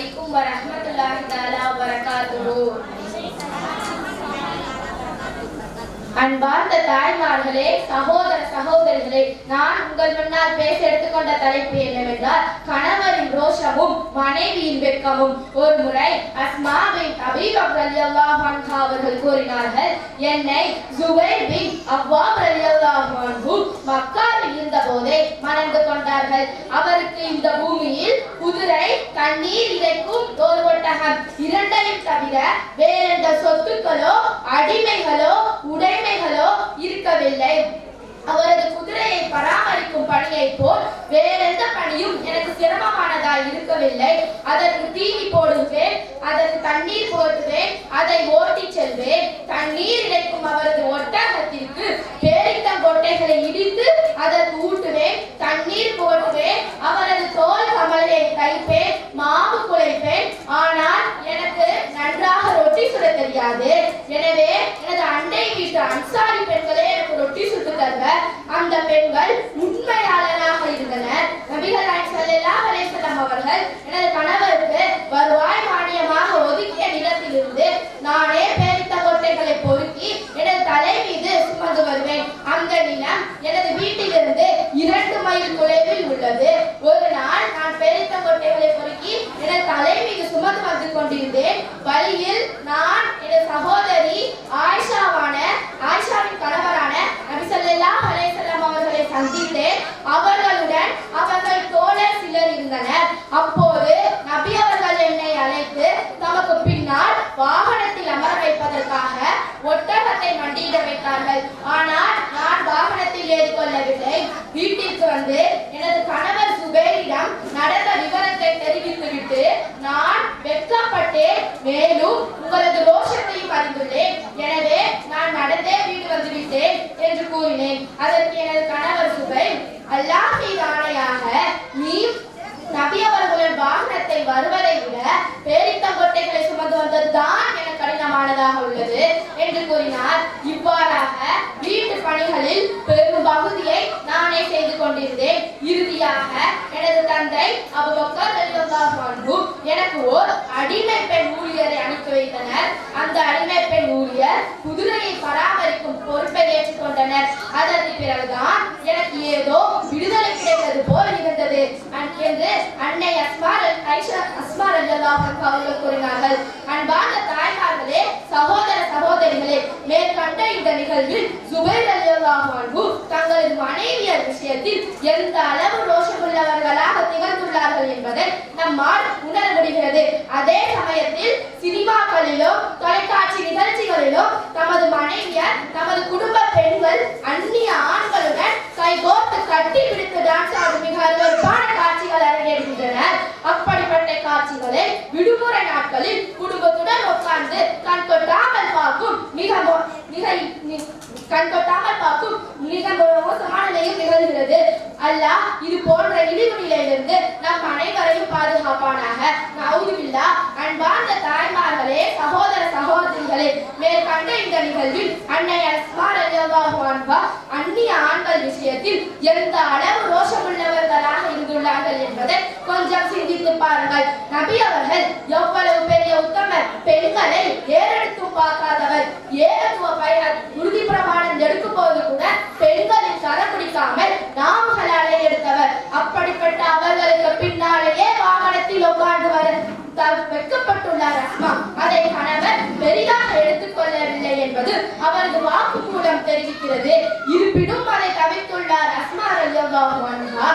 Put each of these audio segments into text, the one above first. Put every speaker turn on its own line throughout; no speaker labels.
அலைக்கும் வரஹ்மத்துல்லாஹி தஆலா வபரகாத்துஹு. அன்பார்ந்த தாய்மார்களே, சகோதர சகோதரிகளே, நான் உங்கள் முன்னால் பேச எடுத்துக்கொண்ட தலைப்பு என்னவென்றால் கணவரின் ரோஷமும் மனைவியின் வெட்கமும். ஒரு முறை அஸ்மா பின் அபீ பக்ர் ரலியல்லாஹு அன்ஹா அவர்கள் கூறினார்கள், என்னை ஜுபைர் பின் அவ்வாம் ரலியல்லாஹு அன்ஹு மக்காவில் இருந்த போதே மணந்து கொண்டார்கள். அவருக்கு இந்த பூமியில் குதிரை, தண்ணீர் இறைக்கும் ஒரு ஒட்டகம் இரண்டையும் தவிர வேறெந்த சொத்துக்களோ அடிமைகளோ உடைமைகளோ இருக்கவில்லை. அவரது குதிரையை பராமரிக்கும் பணியை போல் வேறெந்த பணியும் எனக்கு சிரமமானதாய் இருக்கவில்லை. அதற்கு தீனி போடுவேன், அதற்கு தண்ணீர் போடுவேன், அதை ஓட்டி செல்வேன். தண்ணீர் இறைக்கும் அவரது ஒட்டகத்திற்கு பேரித்தங்கொட்டைகளை இடித்து அதற்கு ஊட்டுவேன், தண்ணீர் போடுவேன், அவரது தோல் கமலை தைப்பேன், மாவு குழைப்பேன். ஆனால் எனக்கு நன்றாக ரொட்டி சுட தெரியாது. எனவே எனது அண்டை வீட்டு அன்சாரி பெண்களே எனக்கு ரொட்டி சுட்டு தருவர். அந்த பெண்கள் உண்மையாளராக இருந்தனர். நபிகள் நாயகம் ஸல்லல்லாஹு அலைஹி வஸல்லம் அவர்கள் எனது கணவருக்கு வருவாய் மானியமாக ஒதுக்கிய நிலத்திலிருந்து நானே பேரித்த கொட்டைகளை பொறுக்கி எனது தலை மீது சுமந்து வருவேன். அந்த நிலம் எனது வீட்டிலிருந்து 2 மைல் தொலைவில் உள்ளது. ஒரு நாள் நான் பேரித்த கொட்டைகளை பொறுக்கி எனது தலை மீது சுமந்து வந்து கொண்டிருந்தேன். வழியில் நான் எனது சகோதரி ஆயிஷாவின் கணவரான நபி ஸல்லல்லாஹு அலைஹி வஸல்லம் அவர்களை சந்தித்தேன். அவர்களுடன் அவர்கள் தோழர் சிலர் இருந்தனர். அப்போது நபி அவர்கள் என்னை அழைத்து தமக்கு பின்னால் வாகனத்தில் அமர வைப்பதற்காக ஒட்டகத்தை மண்டியிட வைத்தார்கள். ஆனால் நான் வாகனத்தில் ஏறிக்கொள்ளவில்லை. வீட்டிற்கு வந்து எனது கணவர் சுபைரிடம் நடந்த விவரத்தை தெரிவித்துவிட்டு நான் வெட்கப்பட்டேன், மேலும் உங்களது ரோஷத்தையும் அறிந்துள்ளேன், எனவே நான் நடந்தே வீடு வந்துவிட்டேன் என்று கூறினேன். அதற்கு எனது கணவர் சுபைர், அல்லாஹ் மீது ஆணையாக நீ நபி அவர்களின் வாகனத்தை வருவதை விட பேரித்தங்கொட்டைகளை சுமந்து வந்ததுதான் என கடினமானதாக உள்ளது என்று கூறினார். இவ்வாறாக வீட்டு பணிகளில் பெரும் பகுதியை நானே செய்து கொண்டிருந்தேன். இறுதியாக எனது தந்தை அபூ பக்கர் ரலியல்லாஹு அன்ஹு எனக்கு ஓர் அடிமை பெண் ஊழியரை அனுப்பி வைத்தனர். அந்த அடிமை பெண் ஊழியர் குதிரையை பராமரிக்கும் பொறுப்பை ஏற்றுக்கொண்டனர். அதற்கு பிறகுதான் எனக்கு ஏதோ விடுதலை கிடைத்தது போல் இருந்தது என்று அன்னை அஸ்மா ரலியல்லாஹு அன்ஹா அவர்கள் கூறினார்கள். அன்பார்ந்த தாய்மார்களே, சகோதர சகோதரிகளே, மேற்கண்ட இந்த நிகழ்வில் ஜுபைர் ரலியல்லாஹு அன்ஹு தங்களது மனைவியர் விஷயத்தில் எந்த அளவு ரோஷமுள்ளவர்களாக திகழ்ந்துள்ளார்கள் என்பதை நம்மால் உணர முடிகிறது. அதே சமயத்தில் சினிமாக்களிலோ தொலைக்காட்சி நிகழ்ச்சிகளிலோ தமது மனைவியர், தமது குடும்ப பெண்கள் அந்நிய ஆண்களுடன் கைகோர்த்து கட்டி பிடித்து டான்ஸ் ஆடும் மிக அருவருப்பான காட்சிகள் அரங்கேறுகின்றனர். அப்படிப்பட்ட காட்சிகளை விடுமுறை நாட்களில் குடும்பத்துடன் உட்கார்ந்து கண்கொட்டாமல் பார்க்கும் மிக மோசமான நிலையும் நிகழ்கிறது. அல்லாஹ் இது போன்ற இழிவு நிலையிலிருந்து நம் அனைவரையும் பாதுகாப்பானாக. நவுதுபில்லாஹ். அன்பார்ந்த தாய்மார்களே, சகோதர சகோதரிகளே, மேற்கண்ட இந்த நிகழ்வில் அன்னை அஸ்மா ரலியல்லாஹு அன்ஹா அந்நிய ஆண்கள் விஷயத்தில் எந்த அளவு ரோஷமுள்ளவர்களாக இருந்துள்ளார்கள் என்பதை கொஞ்சம் சிந்தித்து பாருங்கள். நபி அவர்கள் எவ்வளவு பெரிய உத்தமர், பெண்களை ஏறெடுத்தும் பார்க்காதவர், ஏகத்துவ பயணம் உறுதி பிரமாணம் எடுக்கும் போது கூட பெண்களின் கரம் பிடிக்காமல் நாமங்களாலே எடுத்தவர். அப்படிப்பட்ட அவர்களுக்கு பின்னாலேயே வாகனத்தில் உட்கார்ந்து வர வெட்கப்பட்டுள்ளார் அஸ்மா. அதை கணவர் பெரிதாக எடுத்துக்கொள்ளவில்லை என்பது அவரது வாக்கு மூலம் தெரிவிக்கிறது. இருப்பினும் அதை தவிர்த்துள்ளார் அஸ்மா ரலியல்லாஹு அன்ஹா.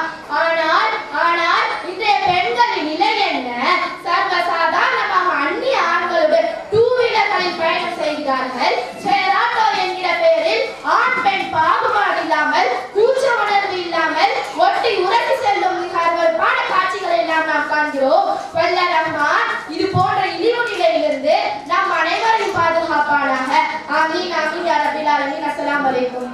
ஆனால் இன்றைய பெண்களின் நிலை என்ன? சர்வசாதாரணமாக அந்நிய ஆண்களுடன் 2 வீலர்களில் பயணம் செய்கிறார்கள். ஷேர் ஆட்டோ என்கிற பெயரில் ஆண் பெண் பாகுபாடு இல்லாமல், கூச்ச உணர்வு இல்லாமல் ஒட்டி உரட்டி செல்லும் மிக அருவருப்பான காட்சிகளை எல்லாம் நாம் காண்கிறோம். வல்ல ரஹ்மான் இது போன்ற இழிவு நிலையிலிருந்து நம் அனைவரையும் பாதுகாப்பானாக. ஆமீன் ஆமீன் யா ரப்பில் ஆலமீன். அஸ்ஸலாமு அலைக்கும்.